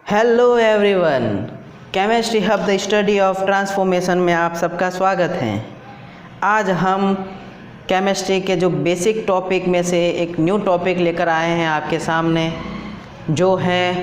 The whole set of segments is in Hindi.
Hello everyone, chemistry hub the study of transformation में आप सबका स्वागत है। आज हम केमिस्ट्री के जो बेसिक टॉपिक में से एक न्यू टॉपिक लेकर आए हैं आपके सामने, जो है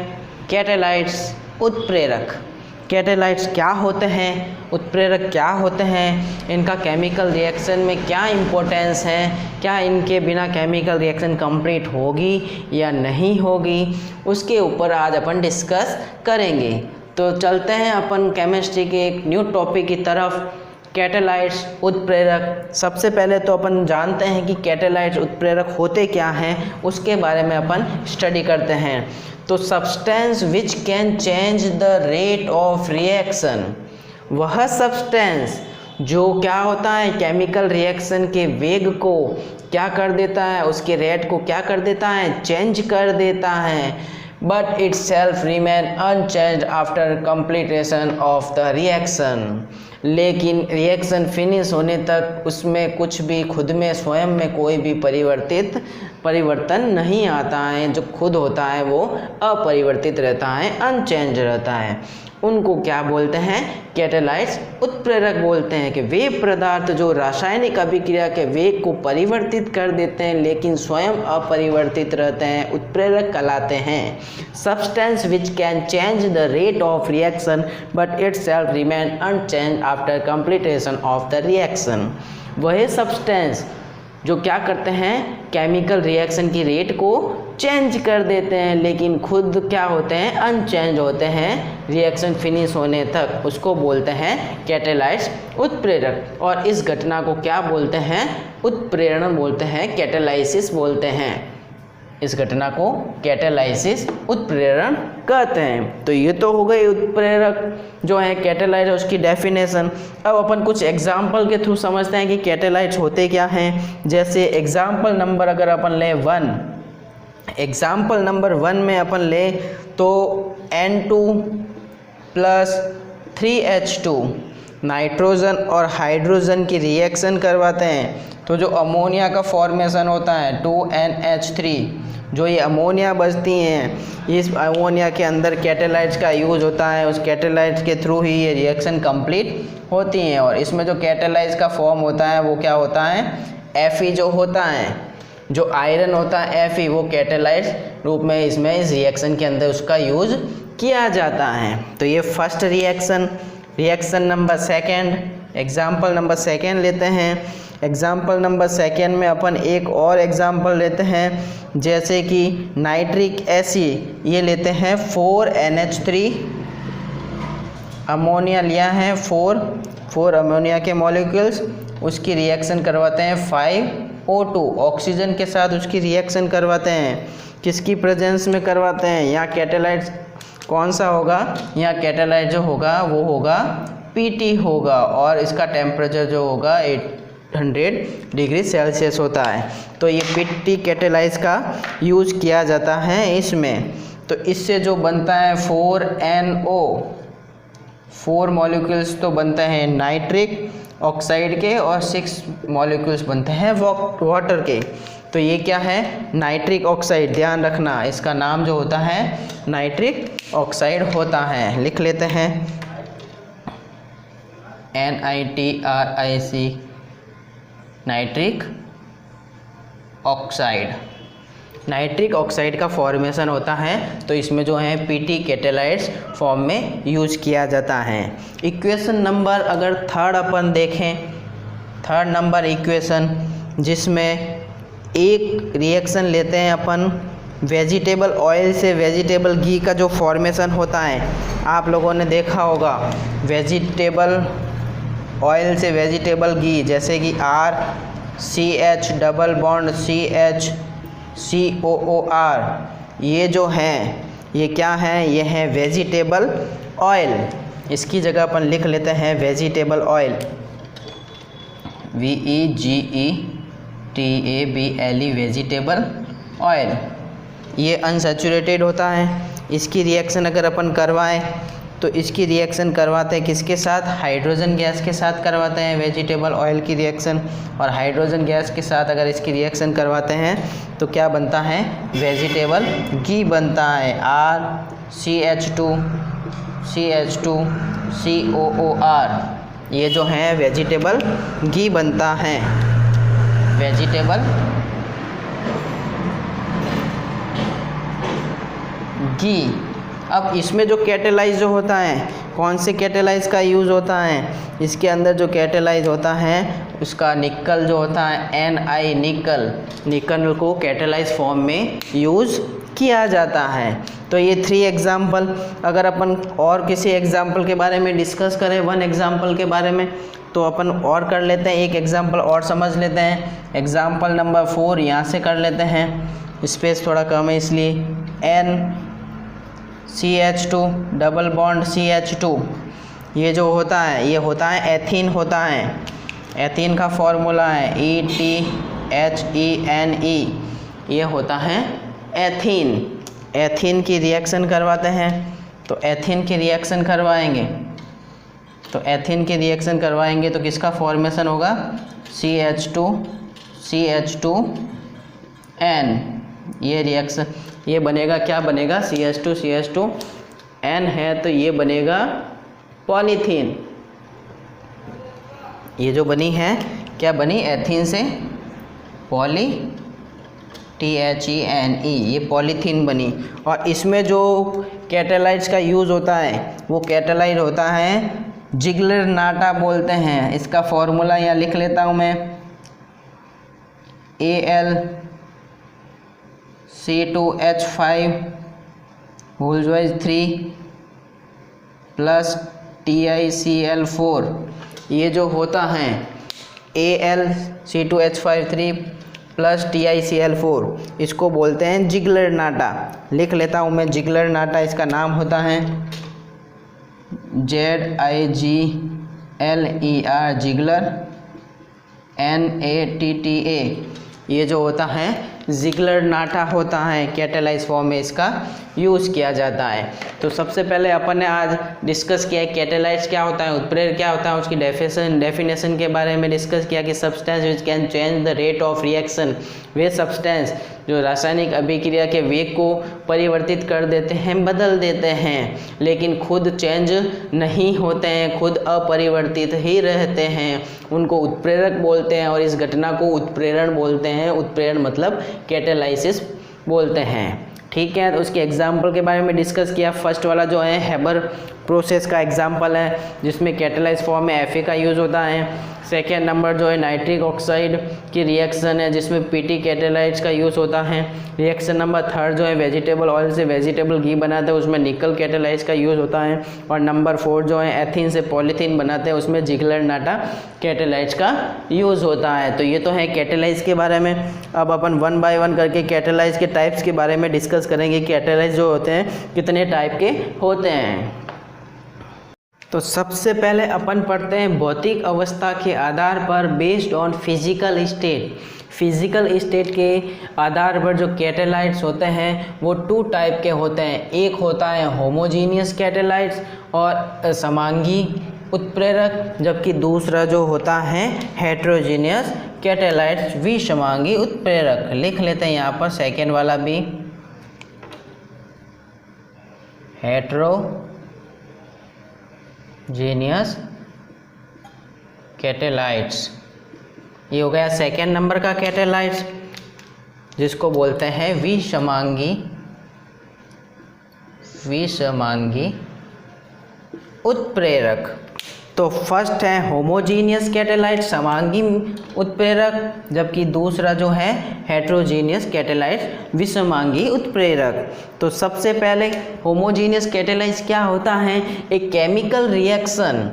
कैटालाइट्स, उत्प्रेरक। कैटालाइट्स क्या होते हैं, उत्प्रेरक क्या होते हैं, इनका केमिकल रिएक्शन में क्या इम्पोर्टेंस है, क्या इनके बिना केमिकल रिएक्शन कंप्लीट होगी या नहीं होगी, उसके ऊपर आज अपन डिस्कस करेंगे। तो चलते हैं अपन केमिस्ट्री के एक न्यू टॉपिक की तरफ, कैटालाइट्स, उत्प्रेरक। सबसे पहले तो अपन जानते हैं कि कैटालाइट्स, उत्प्रेरक होते क्या हैं, उसके बारे में अपन स्टडी करते हैं। तो substance which can change the rate of reaction, वह सब्सटेंस जो क्या होता है, केमिकल रिएक्शन के वेग को क्या कर देता है, उसके रेट को क्या कर देता है, चेंज कर देता है। But itself remain unchanged after completion of the reaction, लेकिन रिएक्शन फिनिश होने तक उसमें कुछ भी खुद में स्वयं में कोई भी परिवर्तन नहीं आता है। जो खुद होता है वो अपरिवर्तित रहता है, अनचेंज रहता है। उनको क्या बोलते हैं, कैटालाइट्स, उत्प्रेरक बोलते हैं। कि वे पदार्थ जो रासायनिक अभिक्रिया के वेग को परिवर्तित कर देते हैं लेकिन स्वयं अपरिवर्तित रहते हैं, उत्प्रेरक कहलाते हैं। Substance which can change the rate of reaction but itself remain unchange after completion of the reaction, वही सब्सटेंस जो क्या करते हैं, केमिकल रिएक्शन की रेट को चेंज कर देते हैं लेकिन खुद क्या होते हैं, अनचेंज होते हैं रिएक्शन फिनिश होने तक, उसको बोलते हैं कैटालाइट्स, उत्प्रेरक। और इस घटना को क्या बोलते हैं, उत्प्रेरण बोलते हैं, कैटालाइसिस बोलते हैं। इस घटना को कैटालाइसिस, उत्प्रेरण कहते हैं। तो ये तो हो गई उत्प्रेरक जो है कैटालाइट, उसकी डेफिनेशन। अब अपन कुछ एग्जाम्पल के थ्रू समझते हैं कि कैटालाइट्स होते क्या हैं। जैसे एग्जाम्पल नंबर अगर अपन ले 1, एग्जाम्पल नंबर 1 में अपन ले तो N2 + 3H2 नाइट्रोजन और हाइड्रोजन की रिएक्शन करवाते हैं। तो जो अमोनिया का फॉर्मेशन होता है 2NH3, जो ये अमोनिया बचती हैं, इस अमोनिया के अंदर कैटालाइट्स का यूज़ होता है। उस कैटालाइट्स के थ्रू ही ये रिएक्शन कंप्लीट होती हैं। और इसमें जो कैटालाइट्स का फॉर्म होता है वो क्या होता है, Fe जो होता है, जो आयरन होता है Fe, वो कैटालाइट्स रूप में इसमें इस रिएक्शन के अंदर उसका यूज़ किया जाता है। तो ये first reaction. Reaction number 2, example number 2 लेते हैं। एग्जाम्पल नंबर 2 में अपन एक और एग्जाम्पल लेते हैं, जैसे कि नाइट्रिक एसिड, ये लेते हैं 4NH3, अमोनिया लिया है 4 अमोनिया के मॉलिक्यूल्स, उसकी रिएक्शन करवाते हैं 5O2, ऑक्सीजन के साथ उसकी रिएक्शन करवाते हैं। किसकी प्रेजेंस में करवाते हैं, यहाँ कैटालाइट कौन सा होगा, यहाँ कैटालाइट जो होगा वो होगा Pt होगा, और इसका टेम्परेचर जो होगा 800 डिग्री सेल्सियस होता है। तो ये Pt कैटालाइज का यूज़ किया जाता है इसमें। तो इससे जो बनता है 4NO, 4 मॉलिक्यूल्स तो बनते हैं नाइट्रिक ऑक्साइड के, और 6 मॉलिक्यूल्स बनते हैं वाटर के। तो ये क्या है, नाइट्रिक ऑक्साइड, ध्यान रखना इसका नाम जो होता है नाइट्रिक ऑक्साइड होता है। लिख लेते हैं NITRIC, nitric oxide. Nitric oxide का फॉर्मेशन होता है, तो इसमें जो है Pt कैटालाइट्स फॉर्म में यूज किया जाता है। इक्वेशन नंबर अगर 3 अपन देखें, 3 नंबर इक्वेशन, जिसमें एक रिएक्शन लेते हैं अपन वेजिटेबल ऑयल से वेजिटेबल घी का जो फॉर्मेशन होता है, आप लोगों ने देखा होगा वेजिटेबल ऑयल से वेजिटेबल घी, जैसे कि RCH double bond CH COOR, ये जो हैं ये क्या है, ये है वेजिटेबल ऑयल। इसकी जगह अपन लिख लेते हैं vegetable oil, VEGETABLE, vegetable oil. ये अनसैचुरेटेड होता है। इसकी रिएक्शन अगर अपन करवाएं तो इसकी रिएक्शन करवाते हैं किसके साथ, हाइड्रोजन गैस के साथ करवाते हैं वेजिटेबल ऑयल की रिएक्शन। और हाइड्रोजन गैस के साथ अगर इसकी रिएक्शन करवाते हैं तो क्या बनता है, वेजिटेबल घी बनता है, RCH2COOR, ये जो है वेजिटेबल घी बनता है, वेजिटेबल घी। अब इसमें जो कैटेलाइज जो होता है, कौन से कैटेलाइज का यूज़ होता है, इसके अंदर जो कैटेलाइज होता है उसका निकल जो होता है Ni, निकल को कैटेलाइज फॉर्म में यूज़ किया जाता है। तो ये 3 एग्जाम्पल। अगर अपन और किसी एग्जाम्पल के बारे में डिस्कस करें, 1 एग्जाम्पल के बारे में, तो अपन और कर लेते हैं, एक एग्जाम्पल और समझ लेते हैं। एग्जाम्पल नंबर 4 यहाँ से कर लेते हैं, स्पेस थोड़ा कम है इसलिए। NCH2 डबल बॉन्ड CH2, ये जो होता है ये होता है एथीन होता है। एथीन का फॉर्मूला है ETHENE, ये होता है एथीन। एथीन की रिएक्शन करवाते हैं, तो एथीन की रिएक्शन करवाएंगे, तो एथीन की रिएक्शन करवाएंगे तो किसका फॉर्मेशन होगा, CH2CH2N। ये रिएक्शन ये बनेगा, क्या बनेगा, CH2CH2N है तो ये बनेगा पॉलीथीन। ये जो बनी है क्या बनी, एथीन से पॉली THENE, ये पॉलीथीन बनी। और इसमें जो कैटेलाइट्स का यूज़ होता है वो कैटेलाइट होता है जिगलर नाटा बोलते हैं। इसका फॉर्मूला यहाँ लिख लेता हूँ मैं, AlC2H5 प्लस TiCl4, ये जो होता है AlC2H5 प्लस TiCl4, इसको बोलते हैं जिगलर नाटा। लिख लेता हूँ मैं, जिगलर नाटा इसका नाम होता है ZIGLER, जिगलर NATTA, ये जो होता है जिगलर नाटा होता है, कैटेलाइज फॉर्म में इसका यूज़ किया जाता है। तो सबसे पहले अपन ने आज डिस्कस किया है कैटेलाइट्स क्या होता है, उत्प्रेरक क्या होता है, उसकी डेफिनेशन के बारे में डिस्कस किया कि substance which can change the rate of reaction, way substance जो रासायनिक अभिक्रिया के वेग को परिवर्तित कर देते हैं, बदल देते हैं, लेकिन खुद चेंज नहीं होते हैं, खुद अपरिवर्तित ही रहते हैं, उनको उत्प्रेरक बोलते हैं। और इस घटना को उत्प्रेरण बोलते हैं, उत्प्रेरण मतलब कैटेलाइसिस बोलते हैं। ठीक है, तो उसके एग्जाम्पल के बारे में डिस्कस किया। फर्स्ट वाला जो है हेबर प्रोसेस का एग्जाम्पल है, जिसमें कैटेलाइज फॉर्म में Fa का यूज़ होता है। सेकेंड नंबर जो है नाइट्रिक ऑक्साइड की रिएक्शन है, जिसमें PT कैटेलाइट्स का यूज़ होता है। रिएक्शन नंबर 3 जो है वेजिटेबल ऑयल से वेजिटेबल घी बनाते हैं, उसमें निकल कैटेलाइट्स का यूज़ होता है। और नंबर 4 जो है एथीन से पॉलीथीन बनाते हैं, उसमें जिगलर नाटा कैटेलाइट्स का यूज़ होता है। तो ये तो है कैटेलाइज के बारे में। अब अपन 1 बाय 1 करके कैटेलाइज के टाइप्स के बारे में डिस्कस करेंगे। कैटेलाइज जो होते हैं कितने टाइप के होते हैं। तो सबसे पहले अपन पढ़ते हैं भौतिक अवस्था के आधार पर, based on physical state. Physical state के आधार पर जो कैटेलाइट्स होते हैं वो 2 टाइप के होते हैं। एक होता है होमोजीनियस कैटेलाइट्स और समांगी उत्प्रेरक, जबकि दूसरा जो होता है हेट्रोजीनियस कैटेलाइट्स, विषमांगी उत्प्रेरक। लिख लेते हैं यहाँ पर सेकेंड वाला भी, हेट्रोजीनियस कैटेलाइट्स, ये हो गया सेकेंड नंबर का कैटेलाइट्स, जिसको बोलते हैं विषमांगी उत्प्रेरक। तो फर्स्ट है होमोजीनियस कैटेलाइट, समांगी उत्प्रेरक, जबकि दूसरा जो है हेट्रोजीनियस कैटेलाइट, विषमांगी उत्प्रेरक। तो सबसे पहले होमोजीनियस कैटेलाइट क्या होता है, एक chemical reaction,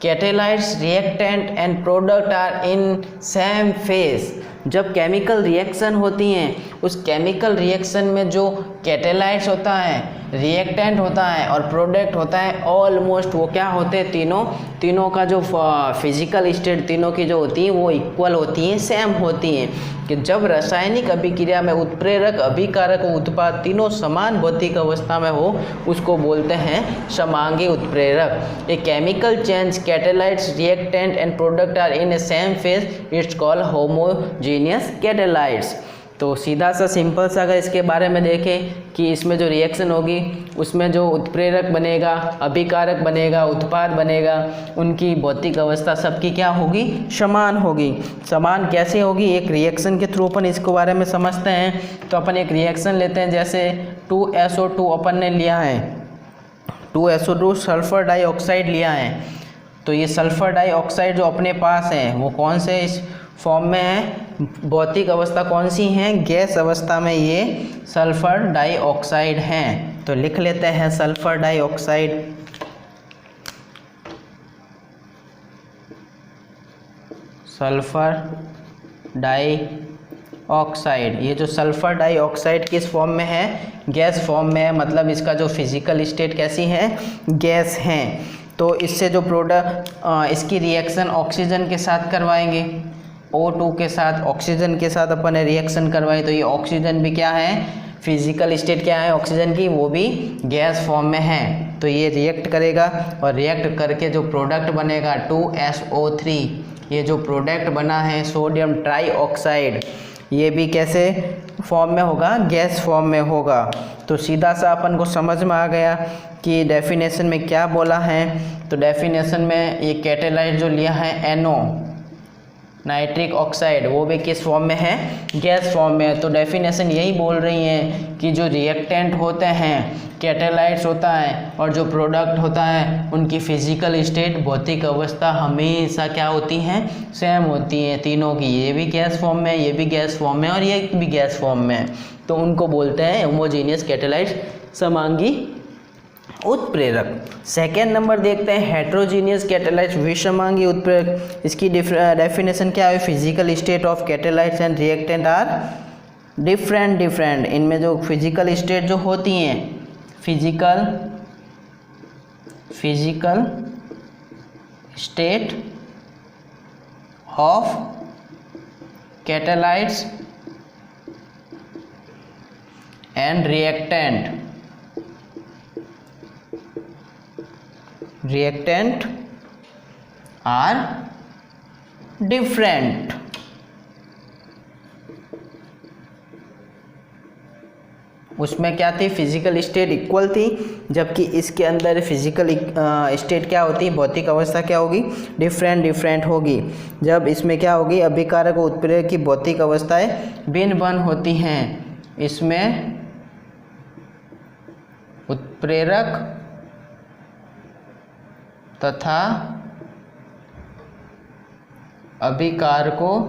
catalysts reactant and product are in same phase. जब केमिकल रिएक्शन होती हैं, उस केमिकल रिएक्शन में जो कैटेलाइट्स होता है रिएक्टेंट होता है और प्रोडक्ट होता है, ऑलमोस्ट वो क्या होते हैं, तीनों का जो फिजिकल स्टेट तीनों की जो होती है वो इक्वल होती हैं, सेम होती हैं। कि जब रासायनिक अभिक्रिया में उत्प्रेरक, अभिकारक और उत्पाद तीनों समान भौतिक अवस्था में हो उसको बोलते हैं समांगी उत्प्रेरक। A chemical change, catalysts, reactant and product are in a same phase, it's called homogeneous catalysts. तो सीधा सा सिंपल सा अगर इसके बारे में देखें कि इसमें जो रिएक्शन होगी उसमें जो उत्प्रेरक बनेगा, अभिकारक बनेगा, उत्पाद बनेगा, उनकी भौतिक अवस्था सबकी क्या होगी, समान होगी। समान कैसे होगी, एक रिएक्शन के थ्रू अपन इसके बारे में समझते हैं। तो अपन एक रिएक्शन लेते हैं, जैसे 2SO2 अपन ने लिया है, 2SO2 सल्फर डाइऑक्साइड लिया है। तो ये सल्फर डाइऑक्साइड जो अपने पास है वो कौन से इस फॉर्म में है, भौतिक अवस्था कौन सी है, गैस अवस्था में ये सल्फर डाइऑक्साइड हैं। तो लिख लेते हैं सल्फर डाइऑक्साइड। सल्फर डाइऑक्साइड, ये जो सल्फर डाइऑक्साइड किस फॉर्म में है, गैस फॉर्म में है, मतलब इसका जो फिजिकल स्टेट कैसी है, गैस है। तो इससे जो प्रोडक्ट इसकी रिएक्शन ऑक्सीजन के साथ करवाएंगे, O2 के साथ, ऑक्सीजन के साथ अपन ने रिएक्शन करवाई। तो ये ऑक्सीजन भी क्या है, फिजिकल स्टेट क्या है ऑक्सीजन की, वो भी गैस फॉर्म में है। तो ये रिएक्ट करेगा और रिएक्ट करके जो प्रोडक्ट बनेगा 2SO3, ये जो प्रोडक्ट बना है सोडियम ट्राइऑक्साइड, ये भी कैसे फॉर्म में होगा, गैस फॉर्म में होगा। तो सीधा सा अपन को समझ में आ गया कि डेफिनेशन में क्या बोला है। तो डेफिनेशन में ये कैटालाइट जो लिया है NO, नाइट्रिक ऑक्साइड, वो भी किस फॉर्म में है, गैस फॉर्म में है। तो डेफिनेशन यही बोल रही है कि जो रिएक्टेंट होते हैं, कैटालाइट्स होता है और जो प्रोडक्ट होता है, उनकी फिजिकल स्टेट, भौतिक अवस्था हमेशा क्या होती हैं, सेम होती हैं तीनों की। ये भी गैस फॉर्म में, ये भी गैस फॉर्म में और ये भी गैस फॉर्म में। तो उनको बोलते हैं होमोजीनियस कैटालाइट्स, समांगी उत्प्रेरक। सेकेंड नंबर देखते हैं हेट्रोजीनियस कैटालाइट्स, विषमांगी उत्प्रेरक। इसकी डेफिनेशन क्या है, physical state of catalysts and reactant are different. इनमें जो फिजिकल स्टेट जो होती हैं, physical state of catalysts and reactant are different. उसमें क्या थी, फिजिकल स्टेट इक्वल थी, जबकि इसके अंदर फिजिकल स्टेट क्या होती है, भौतिक अवस्था क्या होगी, डिफरेंट होगी। जब इसमें क्या होगी, अभिकारक और उत्प्रेरक की भौतिक अवस्थाएं भिन्न होती हैं। इसमें उत्प्रेरक तथा अभिकारकों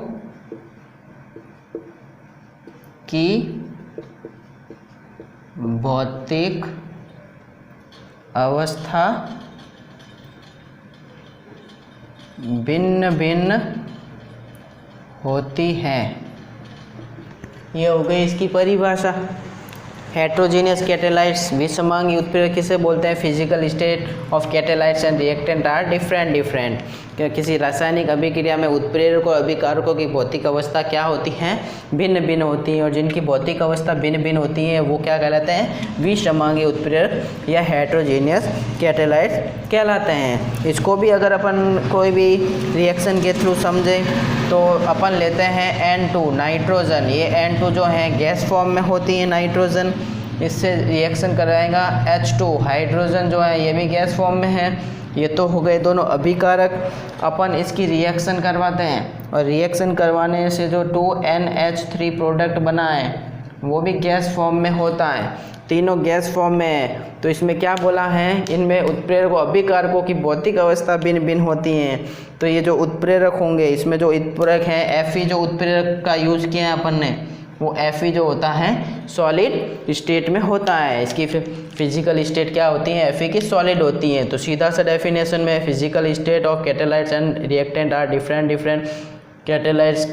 की भौतिक अवस्था भिन्न होती है। ये हो गई इसकी परिभाषा। हेट्रोजीनियस कैटालाइट्स, विषमांगी उत्प्रेरक किसे बोलते हैं, physical state of catalysts and reactant are different. किसी रासायनिक अभिक्रिया में उत्प्रेरक और अभिकारकों की भौतिक अवस्था क्या होती हैं, भिन्न होती हैं, और जिनकी भौतिक अवस्था भिन्न होती है वो क्या कहलाते हैं, विषमांगी उत्प्रेरक या हेट्रोजीनियस कैटालाइट्स कहलाते हैं। इसको भी अगर अपन कोई भी रिएक्शन के थ्रू समझें तो अपन लेते हैं N2 नाइट्रोजन। ये N2 जो है गैस फॉर्म में होती है नाइट्रोजन, इससे रिएक्शन कराएगा H2 हाइड्रोजन जो है ये भी गैस फॉर्म में है। ये तो हो गए दोनों अभिकारक। अपन इसकी रिएक्शन करवाते हैं और रिएक्शन करवाने से जो 2NH3 प्रोडक्ट बना है वो भी गैस फॉर्म में होता है, तीनों गैस फॉर्म में है। तो इसमें क्या बोला है, इनमें उत्प्रेरक और अभिकारकों की भौतिक अवस्था भिन्न होती हैं। तो ये जो उत्प्रेरक होंगे, इसमें जो उत्प्रेरक हैं, Fe जो उत्प्रेरक का यूज़ किया है अपन ने, वो Fe जो होता है सॉलिड स्टेट में होता है। इसकी फिजिकल स्टेट क्या होती है, Fe की सॉलिड होती हैं। तो सीधा सा डेफिनेशन में physical state of catalysts and reactant are different. Catalysts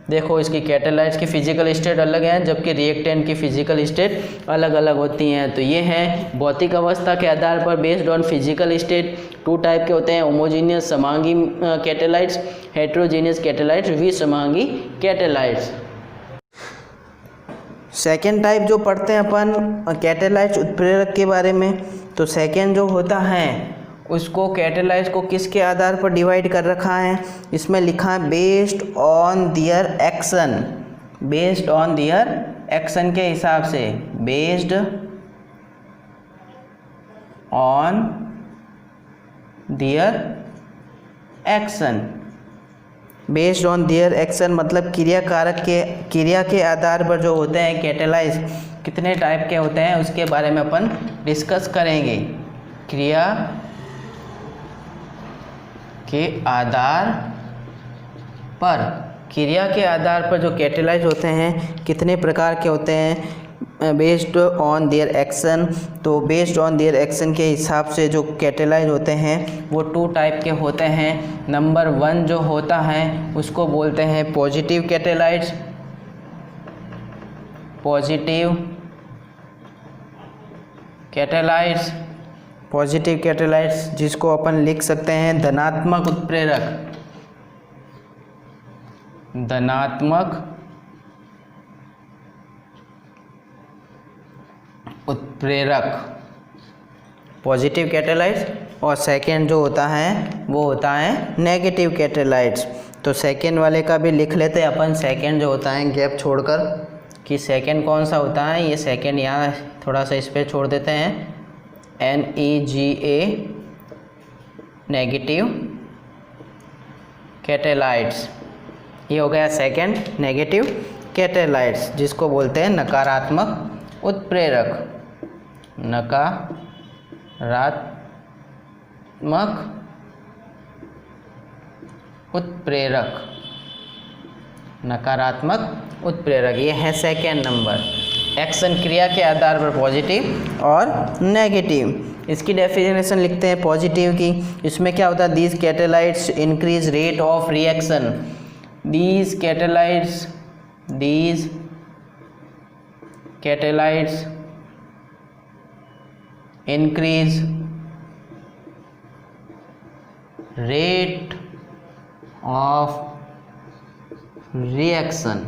देखो इसकी कैटालाइट्स की फिजिकल स्टेट अलग है, जबकि रिएक्टेंट की फिजिकल स्टेट अलग अलग होती हैं। तो ये हैं भौतिक अवस्था के आधार पर based on physical state. 2 type के होते हैं, होमोजीनियस समांगी कैटालाइट्स, हेट्रोजीनियस कैटालाइट्स, विसमांगी कैटालाइट्स। सेकेंड टाइप जो पढ़ते हैं अपन कैटालाइट्स उत्प्रेरक के बारे में, तो सेकेंड जो होता है उसको कैटालाइट्स को किसके आधार पर डिवाइड कर रखा है, इसमें लिखा है based on their action, based on their action के हिसाब से, based on their action. Based on their action मतलब क्रिया के आधार पर जो होते हैं कैटालाइज कितने टाइप के होते हैं उसके बारे में अपन डिस्कस करेंगे। क्रिया के आधार पर जो कैटालाइज होते हैं कितने प्रकार के होते हैं, बेस्ड ऑन देयर एक्शन। तो बेस्ड ऑन देयर एक्शन के हिसाब से जो कैटालाइज होते हैं वो 2 टाइप के होते हैं। नंबर 1 जो होता है उसको बोलते हैं पॉजिटिव कैटालाइट्स, पॉजिटिव कैटालाइट्स जिसको अपन लिख सकते हैं धनात्मक उत्प्रेरक, पॉजिटिव कैटालाइट्स। और सेकेंड जो होता है वो होता है नेगेटिव कैटालाइट्स। तो सेकेंड वाले का भी लिख लेते हैं अपन, सेकेंड जो होता है गैप छोड़कर कि सेकेंड कौन सा होता है। ये सेकेंड यहाँ थोड़ा सा इस पर छोड़ देते हैं, NEGA नेगेटिव कैटालाइट्स। ये हो गया सेकेंड नेगेटिव कैटालाइट्स जिसको बोलते हैं नकारात्मक उत्प्रेरक, नकारात्मक उत्प्रेरक। ये है सेकेंड नंबर। एक्शन क्रिया के आधार पर पॉजिटिव और नेगेटिव। इसकी डेफिनेशन लिखते हैं पॉजिटिव की। इसमें क्या होता है, these catalysts increase rate of reaction, these catalysts increase rate of reaction.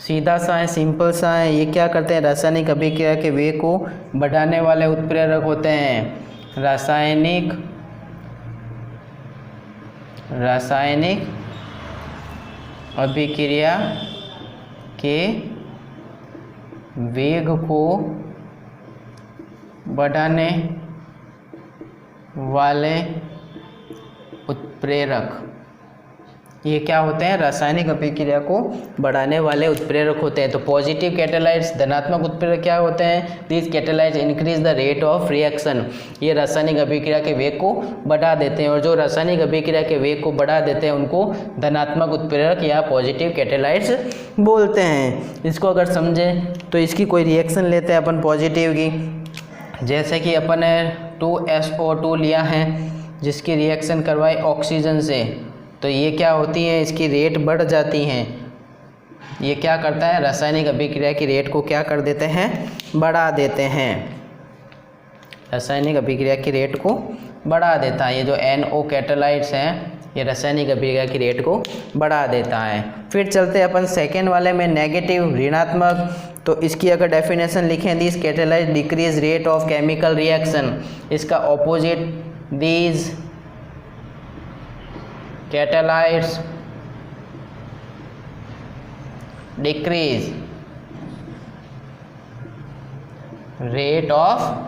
सीधा सा है, सिंपल सा है। ये क्या करते हैं, रासायनिक अभिक्रिया के वेग को बढ़ाने वाले उत्प्रेरक होते हैं। रासायनिक अभिक्रिया के वेग को बढ़ाने वाले उत्प्रेरक, ये क्या होते हैं, रासायनिक अभिक्रिया को बढ़ाने वाले उत्प्रेरक होते हैं। तो पॉजिटिव कैटालाइट्स धनात्मक उत्प्रेरक क्या होते हैं, these catalysts increase the rate of reaction. ये रासायनिक अभिक्रिया के वेग को बढ़ा देते हैं, और जो रासायनिक अभिक्रिया के वेग को बढ़ा देते हैं उनको धनात्मक उत्प्रेरक या पॉजिटिव कैटालाइट्स बोलते हैं। इसको अगर समझें तो इसकी कोई रिएक्शन लेते हैं अपन पॉजिटिव की, जैसे कि अपन ने 2SO2 लिया है जिसकी रिएक्शन करवाई ऑक्सीजन से, तो ये क्या होती है, इसकी रेट बढ़ जाती हैं। ये क्या करता है, रासायनिक अभिक्रिया की रेट को क्या कर देते हैं, बढ़ा देते हैं। रासायनिक अभिक्रिया की रेट को बढ़ा देता है। ये जो NO कैटालाइट्स हैं ये रासायनिक अभिक्रिया की रेट को बढ़ा देता है। फिर चलते हैं अपन सेकेंड वाले में, नेगेटिव ऋणात्मक। तो इसकी अगर डेफिनेशन लिखें, this catalysts decrease rate of chemical reaction. इसका opposite, these catalysts decrease rate of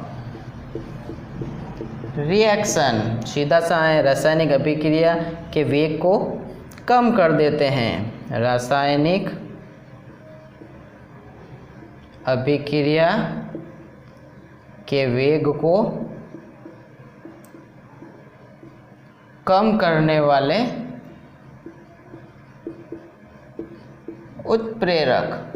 reaction. सीधा सा है, रासायनिक अभिक्रिया के वेग को कम कर देते हैं। रासायनिक अभिक्रिया के वेग को कम करने वाले उत्प्रेरक।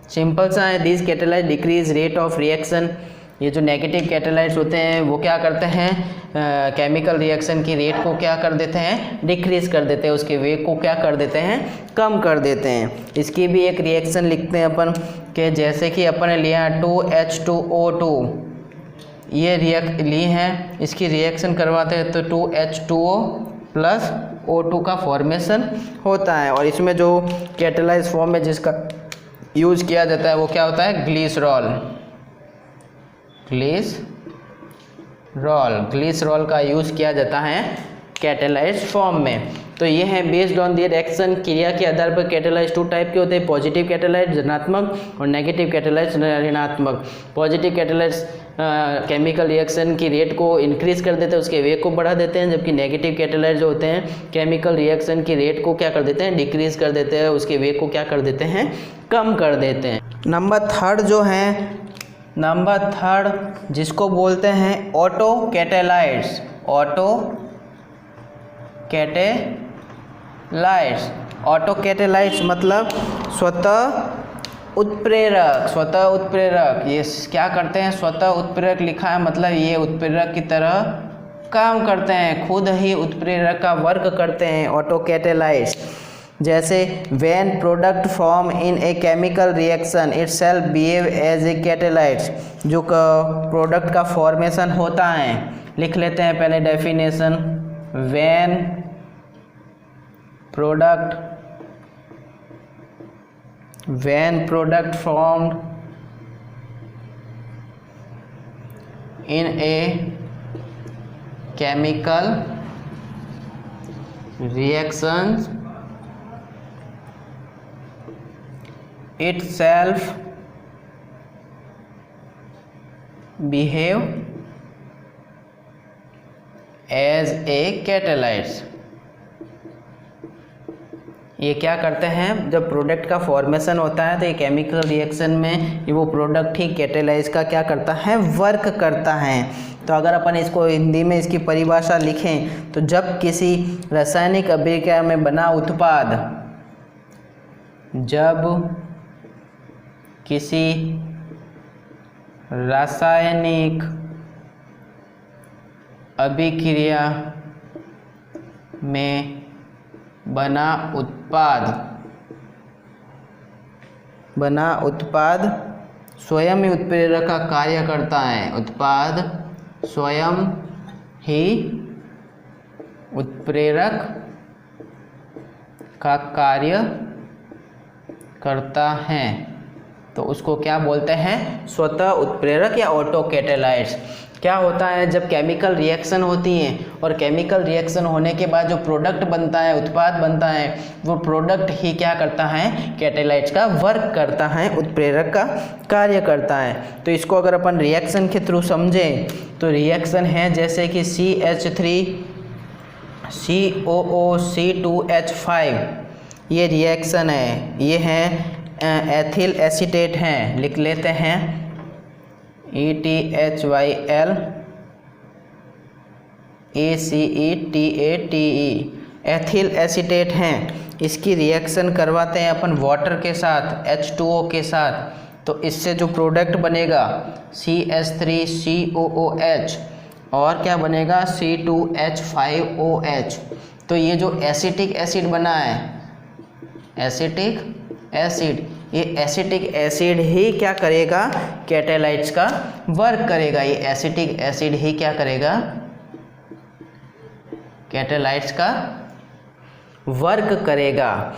सिंपल सा है, this catalysts decrease rate of reaction. ये जो नेगेटिव कैटालाइट्स होते हैं वो क्या करते हैं, केमिकल रिएक्शन की रेट को क्या कर देते हैं, डिक्रीज कर देते हैं, उसके वेग को क्या कर देते हैं, कम कर देते हैं। इसकी भी एक रिएक्शन लिखते हैं अपन कि जैसे कि अपन ने लिया 2H2O2, ये ली हैं, इसकी रिएक्शन करवाते हैं तो 2H2O प्लस O2 का फॉर्मेशन होता है। और इसमें जो कैटालाइज फॉर्म में जिसका यूज़ किया जाता है वो क्या होता है, ग्लिसरॉल का यूज़ किया जाता है कैटालाइज फॉर्म में। तो ये है बेस्ड ऑन दी रिएक्शन, क्रिया के आधार पर कैटालाइज 2 टाइप के होते हैं, पॉजिटिव कैटालाइज धनात्मक और नेगेटिव कैटालाइज ऋणात्मक। पॉजिटिव कैटालाइज केमिकल रिएक्शन की रेट को इंक्रीज कर देते हैं, उसके वेग को बढ़ा देते हैं, जबकि नेगेटिव कैटालाइज जो होते हैं केमिकल रिएक्शन की रेट को क्या कर देते हैं, डिक्रीज कर देते हैं, उसके वेग को क्या कर देते हैं, कम कर देते हैं। नंबर थर्ड जो है, जिसको बोलते हैं ऑटो कैटालाइट्स। ऑटो कैटालाइट्स मतलब स्वतः उत्प्रेरक। ये क्या करते हैं, स्वतः उत्प्रेरक लिखा है, मतलब ये उत्प्रेरक की तरह काम करते हैं, खुद ही उत्प्रेरक का वर्क करते हैं ऑटो कैटालाइट्स। जैसे when product form in a chemical reaction itself behave as a catalysts, जो प्रोडक्ट का फॉर्मेशन होता है, लिख लेते हैं पहले definition. When product formed in a chemical reaction itself behave as a catalyst। ये क्या करते हैं, जब प्रोडक्ट का फॉर्मेशन होता है तो ये केमिकल रिएक्शन में ये वो प्रोडक्ट ही कैटालाइज का क्या करता है, वर्क करता है। तो अगर अपन इसको हिंदी में इसकी परिभाषा लिखें तो जब किसी रासायनिक अभिक्रिया में बना उत्पाद, जब किसी रासायनिक अभिक्रिया में बना उत्पाद स्वयं ही उत्प्रेरक का कार्य करता है। उत्पाद स्वयं ही उत्प्रेरक का कार्य करता है, तो उसको क्या बोलते हैं, स्वतः उत्प्रेरक या ऑटो कैटालाइट्स। क्या होता है, जब केमिकल रिएक्शन होती है और केमिकल रिएक्शन होने के बाद जो प्रोडक्ट बनता है, उत्पाद बनता है, वो प्रोडक्ट ही क्या करता है, कैटालाइट्स का वर्क करता है, उत्प्रेरक का कार्य करता है। तो इसको अगर अपन रिएक्शन के थ्रू समझें तो रिएक्शन है जैसे कि CH3COOC2H5, ये रिएक्शन है, ये है एथिल एसीटेट हैं, लिख लेते हैं ETHYL ACETATE, एथिल एसीटेट हैं। इसकी रिएक्शन करवाते हैं अपन वाटर के साथ, H2O के साथ, तो इससे जो प्रोडक्ट बनेगा CH3COOH और क्या बनेगा C2H5OH। तो ये जो एसिटिक एसिड बना है, ये एसिटिक एसिड ही क्या करेगा, कैटालाइट्स का वर्क करेगा। ये एसिटिक एसिड ही क्या करेगा, कैटालाइट्स का वर्क करेगा।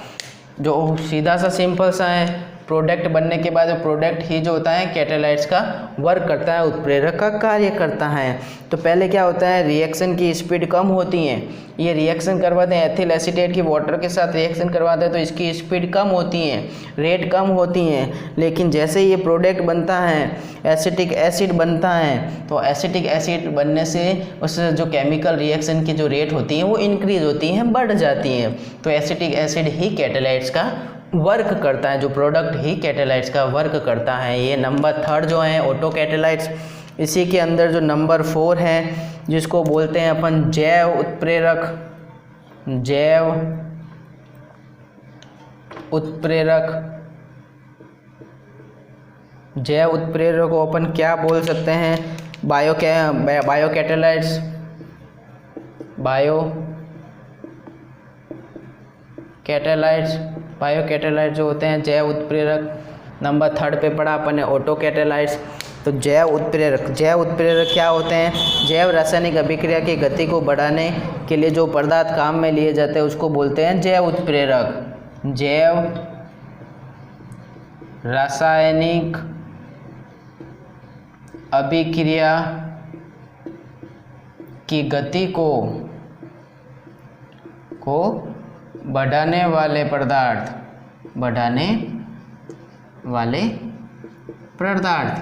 जो सीधा सा सिंपल सा है, प्रोडक्ट बनने के बाद प्रोडक्ट ही जो होता है कैटालाइट्स का वर्क करता है, उत्प्रेरक का कार्य करता है। तो पहले क्या होता है, रिएक्शन की स्पीड कम होती है, ये रिएक्शन करवाते हैं एथिल एसीटेट की वाटर के साथ रिएक्शन करवाते हैं तो इसकी स्पीड कम होती है, रेट कम होती हैं। लेकिन जैसे ये प्रोडक्ट बनता है, एसिटिक एसिड बनता है, तो एसिटिक एसिड बनने से उस जो केमिकल रिएक्शन की जो रेट होती है वो इंक्रीज होती है, बढ़ जाती है। तो एसिटिक एसिड ही कैटालाइट्स का वर्क करता है, जो प्रोडक्ट ही कैटालाइट्स का वर्क करता है। ये नंबर थर्ड जो है ऑटो कैटालाइट्स। इसी के अंदर जो नंबर 4 है जिसको बोलते हैं अपन जैव जैव उत्प्रेरक को अपन क्या बोल सकते हैं? बायोकैटालाइट्स। बायोकैटालाइट्स जो होते हैं जैव उत्प्रेरक। नंबर 3 पे पढ़ा अपन ने ऑटोकैटालाइट्स। तो जैव उत्प्रेरक क्या होते हैं? जैव रासायनिक अभिक्रिया की गति को बढ़ाने के लिए जो पदार्थ काम में लिए जाते हैं उसको बोलते हैं जैव उत्प्रेरक। जैव रासायनिक अभिक्रिया की गति को बढ़ाने वाले पदार्थ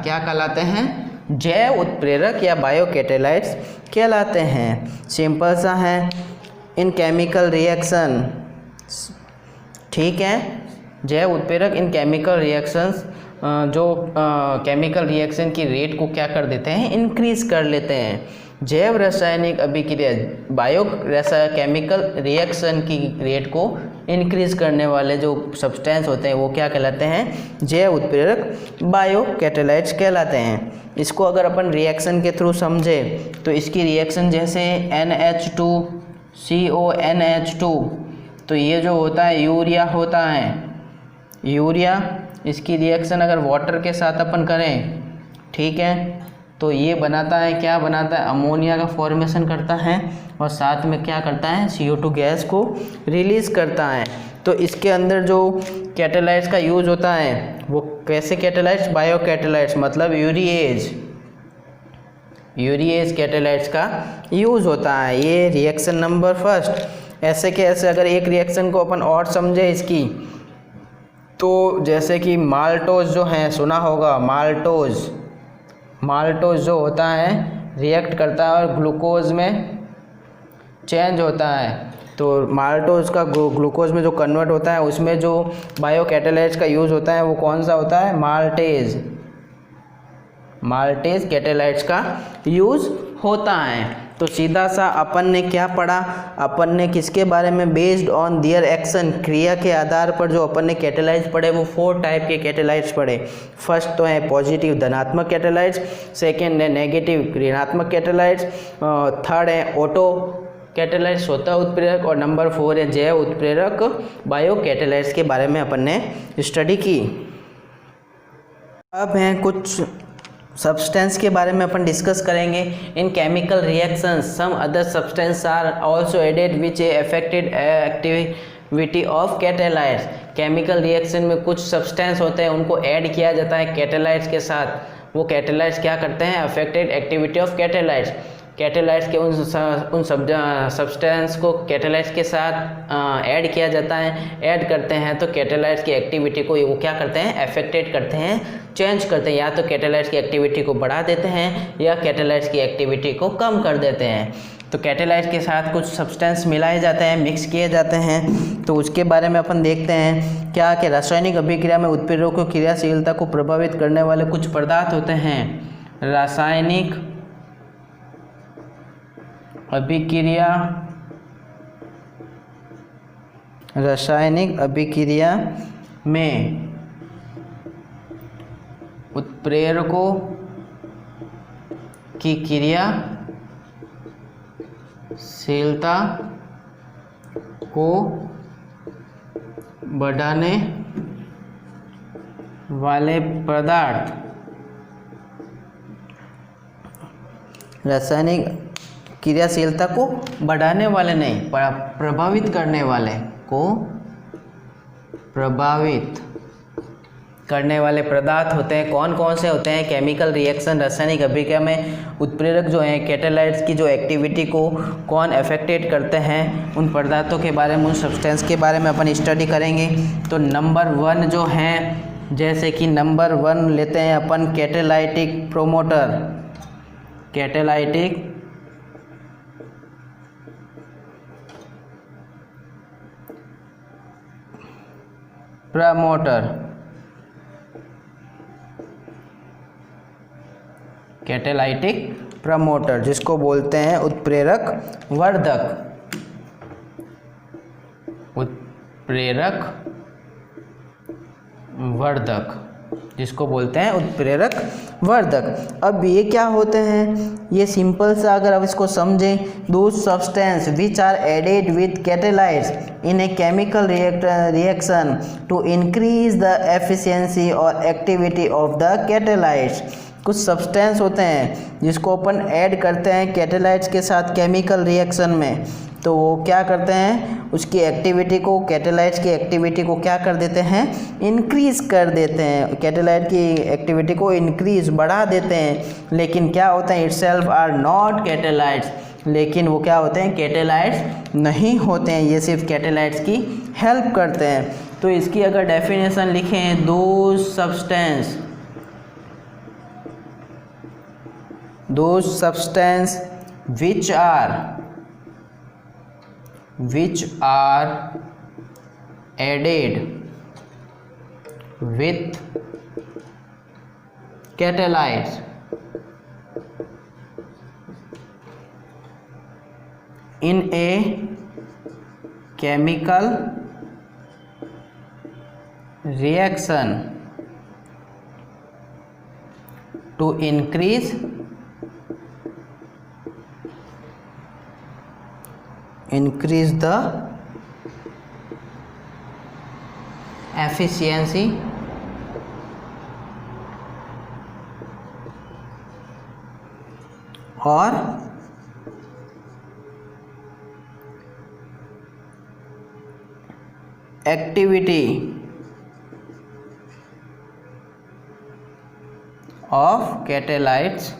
क्या कहलाते हैं? जैव उत्प्रेरक या बायोकैटालाइट्स कहलाते हैं। सिंपल सा है, इन केमिकल रिएक्शन, ठीक है, जैव उत्प्रेरक इन केमिकल रिएक्शंस जो केमिकल रिएक्शन की रेट को क्या कर देते हैं? इंक्रीज कर लेते हैं। जैव रासायनिक अभिक्रिया केमिकल रिएक्शन की रेट को इंक्रीज करने वाले जो सब्सटेंस होते हैं वो क्या कहलाते हैं? जैव उत्प्रेरक बायोकैटालाइट्स कहलाते हैं। इसको अगर अपन रिएक्शन के थ्रू समझे तो इसकी रिएक्शन जैसे NH2CONH2, तो ये जो होता है यूरिया होता है, यूरिया, इसकी रिएक्शन अगर वाटर के साथ अपन करें, ठीक है, तो ये बनाता है, क्या बनाता है? अमोनिया का फॉर्मेशन करता है और साथ में क्या करता है? CO2 गैस को रिलीज़ करता है। तो इसके अंदर जो कैटालाइट्स का यूज़ होता है वो कैसे कैटालाइट्स? बायोकैटालाइट्स, मतलब यूरिएज कैटालाइट्स का यूज़ होता है। ये रिएक्शन नंबर 1। ऐसे के ऐसे अगर एक रिएक्शन को अपन और समझे इसकी, तो जैसे कि माल्टोज जो है, सुना होगा, माल्टोज जो होता है रिएक्ट करता है और ग्लूकोज में चेंज होता है। तो माल्टोज का ग्लूकोज में जो कन्वर्ट होता है उसमें जो बायोकैटालाइट्स का यूज़ होता है वो कौन सा होता है? माल्टेज कैटालाइट्स का यूज़ होता है। तो सीधा सा अपन ने क्या पढ़ा? अपन ने किसके बारे में? बेस्ड ऑन दियर एक्शन, क्रिया के आधार पर जो अपन ने कैटालाइट्स पढ़े वो 4 टाइप के कैटालाइट्स पढ़े। फर्स्ट तो है पॉजिटिव धनात्मक कैटालाइट्स, सेकेंड है नेगेटिव ऋणात्मक कैटालाइट्स, थर्ड है ऑटो कैटालाइट्स स्वतः उत्प्रेरक, और नंबर 4 है जैव उत्प्रेरक बायोकैटालाइट्स के बारे में अपन ने स्टडी की। अब हैं कुछ सब्सटेंस के बारे में अपन डिस्कस करेंगे। In chemical reactions some other substance are also added which affected activity of catalysts. Chemical reaction में कुछ सब्सटेंस होते हैं उनको ऐड किया जाता है कैटालाइट्स के साथ। वो कैटालाइट्स क्या करते हैं? Affected activity of catalysts. Catalysts के उन सब्सटेंस को कैटालाइट्स के साथ ऐड किया जाता है, ऐड करते हैं तो कैटालाइट्स की एक्टिविटी को वो क्या करते हैं? अफेक्टेड करते हैं, चेंज करते हैं। या तो कैटालाइट्स की एक्टिविटी को बढ़ा देते हैं या कैटालाइट्स की एक्टिविटी को कम कर देते हैं। तो कैटालाइट्स के साथ कुछ सब्सटेंस मिलाए जाते हैं, मिक्स किए जाते हैं। तो उसके बारे में अपन देखते हैं क्या कि रासायनिक अभिक्रिया में उत्प्रेरकों की क्रियाशीलता को प्रभावित करने वाले कुछ पदार्थ होते हैं। रासायनिक अभिक्रिया में उत्प्रेरकों की क्रियाशीलता को बढ़ाने वाले पदार्थ, रासायनिक क्रियाशीलता को बढ़ाने वाले नहीं, प्रभावित करने वाले को प्रभावित करने वाले पदार्थ होते हैं। कौन कौन से होते हैं? केमिकल रिएक्शन रासायनिक अभिक्रिया में उत्प्रेरक जो हैं कैटालाइट्स की जो एक्टिविटी को कौन अफेक्टेड करते हैं, उन पदार्थों के बारे में, उन सब्सटेंस के बारे में अपन स्टडी करेंगे। तो नंबर 1 जो हैं, जैसे कि नंबर 1 लेते हैं अपन catalytic promoter. Catalytic promoter, catalytic promoter जिसको बोलते हैं उत्प्रेरक वर्धक। उत्प्रेरक वर्धक जिसको बोलते हैं उत्प्रेरक वर्धक। अब ये क्या होते हैं, ये सिंपल सा अगर आप इसको समझें, those substance which are added with catalysts in a chemical reaction to increase the efficiency और एक्टिविटी ऑफ द कैटेलाइट्स। कुछ सब्सटेंस होते हैं जिसको अपन ऐड करते हैं कैटेलाइट्स के साथ केमिकल रिएक्शन में, तो वो क्या करते हैं, उसकी एक्टिविटी को, कैटेलाइट्स की एक्टिविटी को क्या कर देते हैं, इंक्रीज कर देते हैं, कैटेलाइट की एक्टिविटी को इंक्रीज बढ़ा देते हैं। लेकिन क्या होता है, इटसेल्फ आर नॉट कैटेलाइट्स, लेकिन वो क्या होते हैं, कैटेलाइट्स नहीं होते हैं, ये सिर्फ कैटेलाइट्स की हेल्प करते हैं। तो इसकी अगर डेफिनेशन लिखें, दो substance which are added with catalytes in a chemical reaction to increase the efficiency और activity of catalysts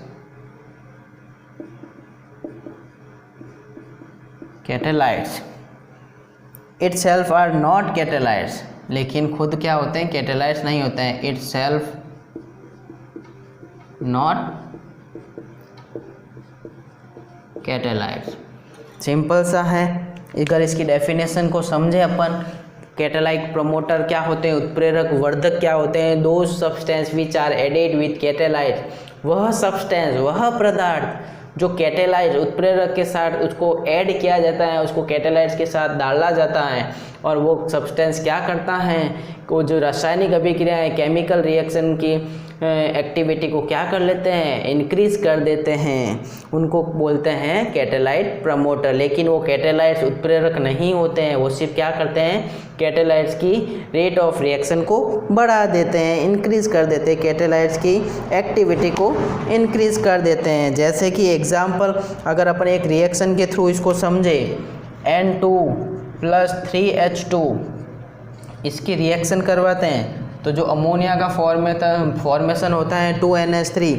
itself are not catalytes, लेकिन खुद क्या होते हैं, कैटेलाइट्स नहीं होते हैं, itself not catalytes। सिंपल सा है, अगर इसकी डेफिनेशन को समझे अपन, कैटेलाइट प्रमोटर क्या होते हैं, उत्प्रेरक वर्धक क्या होते हैं, those substance which are added with catalyst, वह सब्सटेंस, वह पदार्थ जो कैटेलाइट उत्प्रेरक के साथ उसको ऐड किया जाता है, उसको कैटेलाइट्स के साथ डाला जाता है, और वो सब्सटेंस क्या करता है, वो जो रासायनिक अभिक्रिया है, केमिकल रिएक्शन की एक्टिविटी को क्या कर लेते हैं, इंक्रीज कर देते हैं, उनको बोलते हैं कैटेलाइट प्रमोटर। लेकिन वो कैटेलाइट्स उत्प्रेरक नहीं होते हैं, वो सिर्फ क्या करते हैं, कैटेलाइट्स की रेट ऑफ रिएक्शन को बढ़ा देते हैं, इंक्रीज कर देते हैं, कैटेलाइट्स की एक्टिविटी को इंक्रीज कर देते हैं। जैसे कि एग्जांपल अगर अपन एक रिएक्शन के थ्रू इसको समझे, N2 + 3H2 इसकी रिएक्शन करवाते हैं, तो जो अमोनिया का फॉर्मेशन होता है 2NH3,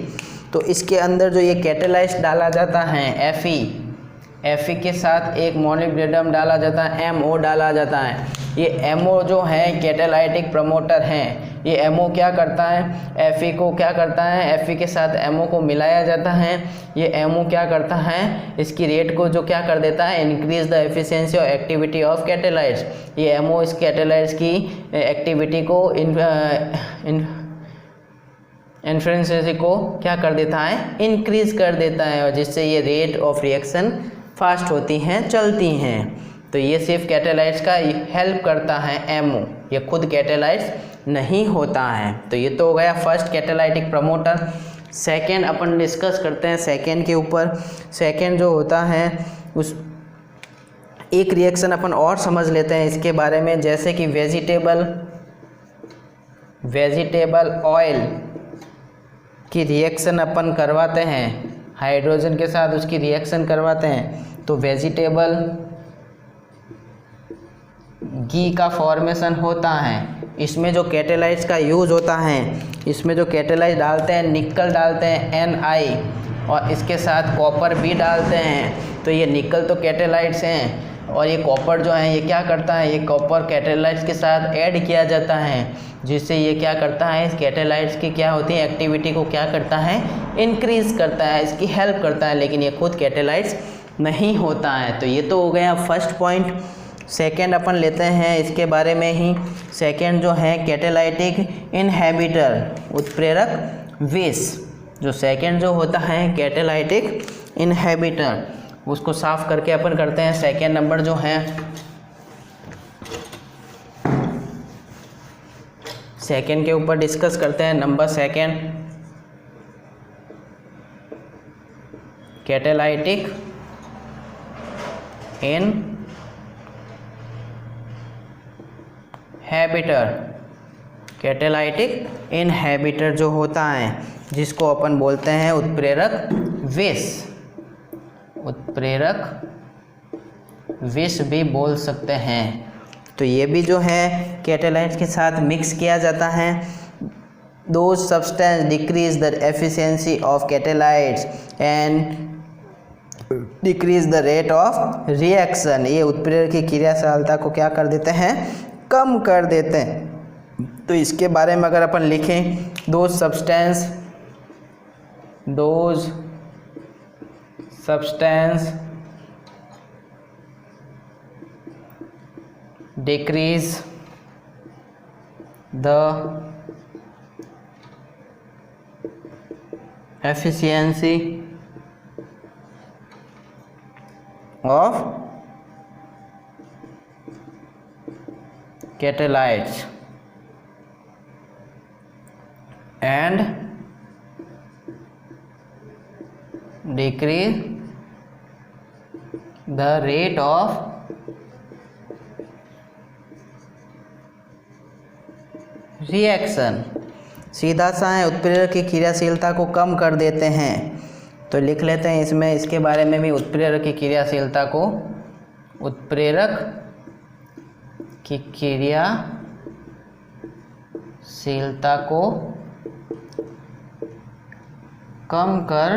तो इसके अंदर जो ये कैटेलाइट्स डाला जाता है Fe के साथ एक मोलिब्डेनम डाला जाता है, MO डाला जाता है। ये MO जो है कैटेलाइटिक प्रमोटर हैं, ये MO क्या करता है, Fe को क्या करता है, Fe के साथ MO को मिलाया जाता है, ये MO क्या करता है, इसकी रेट को जो क्या कर देता है, इंक्रीज द एफिशिएंसी और एक्टिविटी ऑफ कैटेलाइट्स। ये MO इस कैटेलाइट्स की एक्टिविटी को इन्फ्लुएंस को क्या कर देता है, इंक्रीज कर देता है, और जिससे ये रेट ऑफ रिएक्शन फास्ट होती हैं, चलती हैं। तो ये सिर्फ कैटेलाइट्स का हेल्प करता है MO, ये खुद कैटेलाइट्स नहीं होता है। तो ये तो हो गया फर्स्ट कैटेलाइटिक प्रमोटर। सेकेंड अपन डिस्कस करते हैं सेकेंड के ऊपर। सेकेंड जो होता है उस एक रिएक्शन अपन और समझ लेते हैं इसके बारे में, जैसे कि वेजिटेबल ऑयल की रिएक्शन अपन करवाते हैं, हाइड्रोजन के साथ उसकी रिएक्शन करवाते हैं, तो वेजिटेबल घी का फॉर्मेशन होता है। इसमें जो कैटेलाइट्स का यूज़ होता है, इसमें जो कैटेलाइट डालते हैं, निकल डालते हैं Ni, और इसके साथ कॉपर भी डालते हैं। तो ये निकल तो कैटेलाइट्स हैं, और ये कॉपर जो है ये क्या करता है, ये कॉपर कैटेलाइट्स के साथ ऐड किया जाता है, जिससे ये क्या करता है, इस कैटेलाइट्स की क्या होती है, एक्टिविटी को क्या करता है, इंक्रीज करता है, इसकी हेल्प करता है, लेकिन ये खुद कैटेलाइट्स नहीं होता है। तो ये तो हो गया फर्स्ट पॉइंट। सेकेंड अपन लेते हैं इसके बारे में ही। सेकेंड जो है कैटेलाइटिक इनहेबिटर, उत्प्रेरक विष। जो सेकेंड जो होता है कैटेलाइटिक इनहेबिटर, उसको साफ करके अपन करते हैं। सेकेंड नंबर जो है सेकेंड के ऊपर डिस्कस करते हैं। Number second, catalytic inhibitor. Catalytic inhibitor जो होता है, जिसको अपन बोलते हैं उत्प्रेरक विष, उत्प्रेरक विष भी बोल सकते हैं। तो ये भी जो है कैटालाइट्स के साथ मिक्स किया जाता है। Those substance decrease the efficiency of catalysts and decrease the rate of reaction. ये उत्प्रेरक की क्रियाशीलता को क्या कर देते हैं, कम कर देते हैं। तो इसके बारे में अगर अपन लिखें, दो substance decrease the efficiency of catalytes and decrease the rate of reaction. सीधा सा है, उत्प्रेरक की क्रियाशीलता को कम कर देते हैं। तो लिख लेते हैं इसमें, इसके बारे में भी, उत्प्रेरक की क्रियाशीलता को, उत्प्रेरक की क्रियाशीलता को कम कर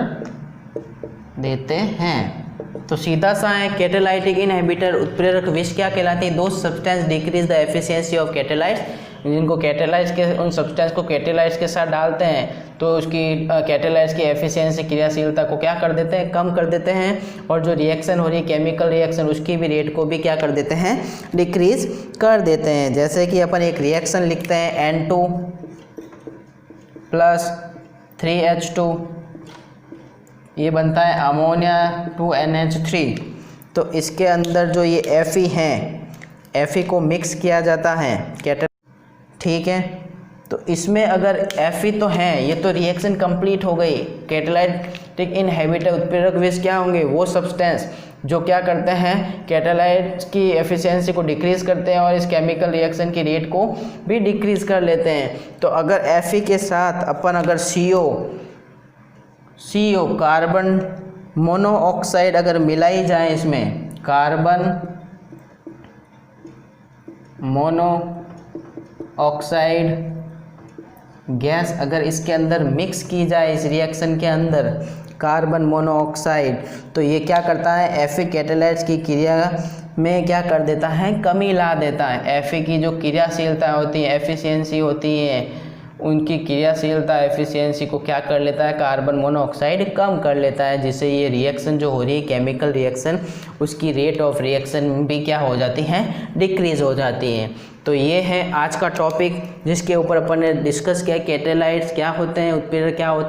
देते हैं। तो सीधा सा है, कैटालाइटिक इनहिबिटर उत्प्रेरक विष क्या कहलाती है, those substance decrease the efficiency of catalysts, जिनको कैटालाइट्स के, उन सब्सटेंस को कैटालाइट्स के साथ डालते हैं तो उसकी कैटालाइट्स की एफिशिएंसी, क्रियाशीलता को क्या कर देते हैं, कम कर देते हैं। और जो रिएक्शन हो रही है केमिकल रिएक्शन, उसकी भी रेट को भी क्या कर देते हैं, डिक्रीज कर देते हैं। जैसे कि अपन एक रिएक्शन लिखते हैं N2 + 3H2, ये बनता है अमोनिया 2NH3। तो इसके अंदर जो ये Fe हैं, Fe को मिक्स किया जाता है ठीक है। तो इसमें अगर Fe तो है, ये तो रिएक्शन कंप्लीट हो गई। कैटालाइटिक इनहिबिटर उत्प्रेरक विष क्या होंगे, वो सब्सटेंस जो क्या करते हैं, कैटालाइट्स की एफिशिएंसी को डिक्रीज करते हैं और इस केमिकल रिएक्शन की रेट को भी डिक्रीज कर लेते हैं। तो अगर Fe के साथ अपन अगर CO कार्बन मोनोऑक्साइड अगर मिलाई जाए, इसमें कार्बन मोनोऑक्साइड गैस अगर इसके अंदर मिक्स की जाए, इस रिएक्शन के अंदर कार्बन मोनोऑक्साइड, तो ये क्या करता है, Fe कैटालाइट्स की क्रिया में क्या कर देता है, कमी ला देता है। Fe की जो क्रियाशीलता होती है, एफिशिएंसी होती है, उनकी क्रियाशीलता एफिशिएंसी को क्या कर लेता है, कार्बन मोनोऑक्साइड कम कर लेता है, जिससे ये रिएक्शन जो हो रही है केमिकल रिएक्शन, उसकी रेट ऑफ रिएक्शन भी क्या हो जाती है, डिक्रीज हो जाती है। तो ये है आज का टॉपिक जिसके ऊपर अपन ने डिस्कस किया, कैटालाइट्स क्या होते हैं, उत्प्रेरक क्या होते हैं।